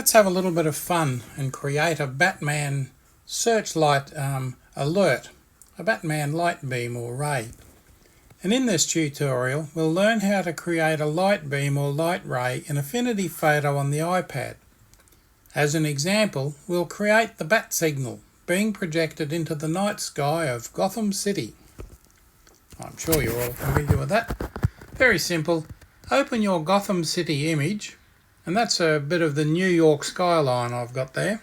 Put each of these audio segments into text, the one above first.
Let's have a little bit of fun and create a Batman searchlight alert, a Batman light beam or ray. And in this tutorial we'll learn how to create a light beam or light ray in Affinity Photo on the iPad. As an example, we'll create the bat signal being projected into the night sky of Gotham City. I'm sure you're all familiar with that. Very simple. Open your Gotham City image, and that's a bit of the New York skyline I've got there.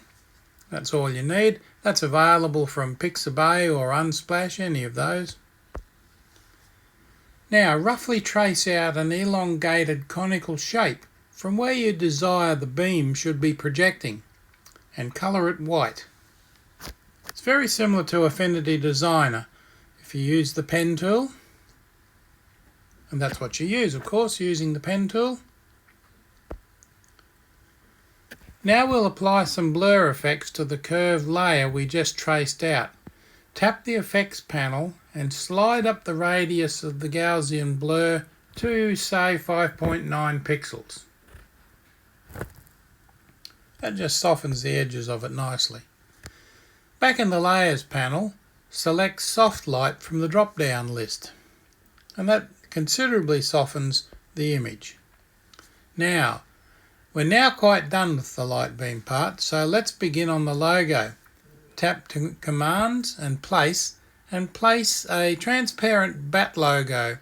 That's all you need. That's available from Pixabay or Unsplash, any of those. Now roughly trace out an elongated conical shape from where you desire the beam should be projecting, and colour it white. It's very similar to Affinity Designer. If you use the pen tool, and that's what you use, of course, using the pen tool. Now we'll apply some blur effects to the curved layer we just traced out. Tap the effects panel and slide up the radius of the Gaussian blur to, say, 5.9 pixels. That just softens the edges of it nicely. Back in the Layers panel, select Soft Light from the drop-down list, and that considerably softens the image. Now, we're now quite done with the light beam part, so let's begin on the logo. Tap to Commands and place a transparent bat logo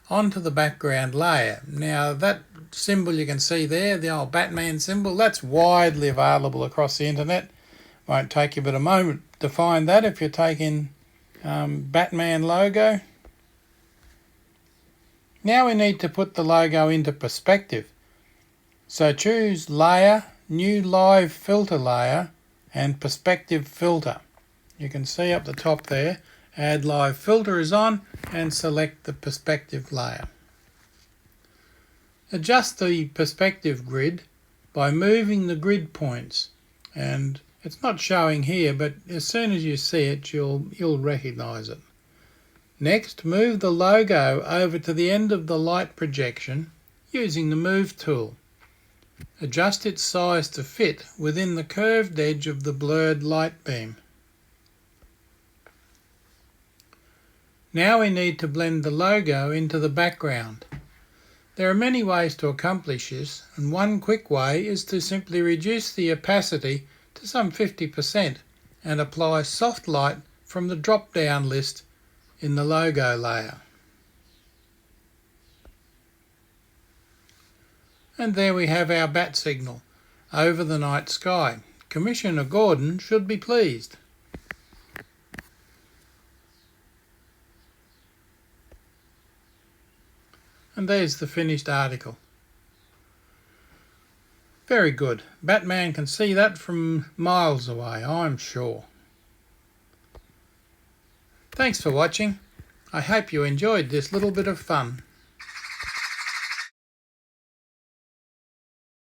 onto the background layer. Now that symbol you can see there, the old Batman symbol, that's widely available across the internet. Won't take you but a moment to find that if you're taking Batman logo. Now we need to put the logo into perspective. So choose Layer, New Live Filter Layer and Perspective Filter. You can see up the top there, Add Live Filter is on, and select the perspective layer. Adjust the perspective grid by moving the grid points, and it's not showing here, but as soon as you see it you'll recognise it. Next, move the logo over to the end of the light projection using the Move tool. Adjust its size to fit within the curved edge of the blurred light beam. Now we need to blend the logo into the background. There are many ways to accomplish this, and one quick way is to simply reduce the opacity to some 50% and apply soft light from the drop-down list in the logo layer. And there we have our bat signal over the night sky. Commissioner Gordon should be pleased. And there's the finished article. Very good. Batman can see that from miles away, I'm sure. Thanks for watching. I hope you enjoyed this little bit of fun.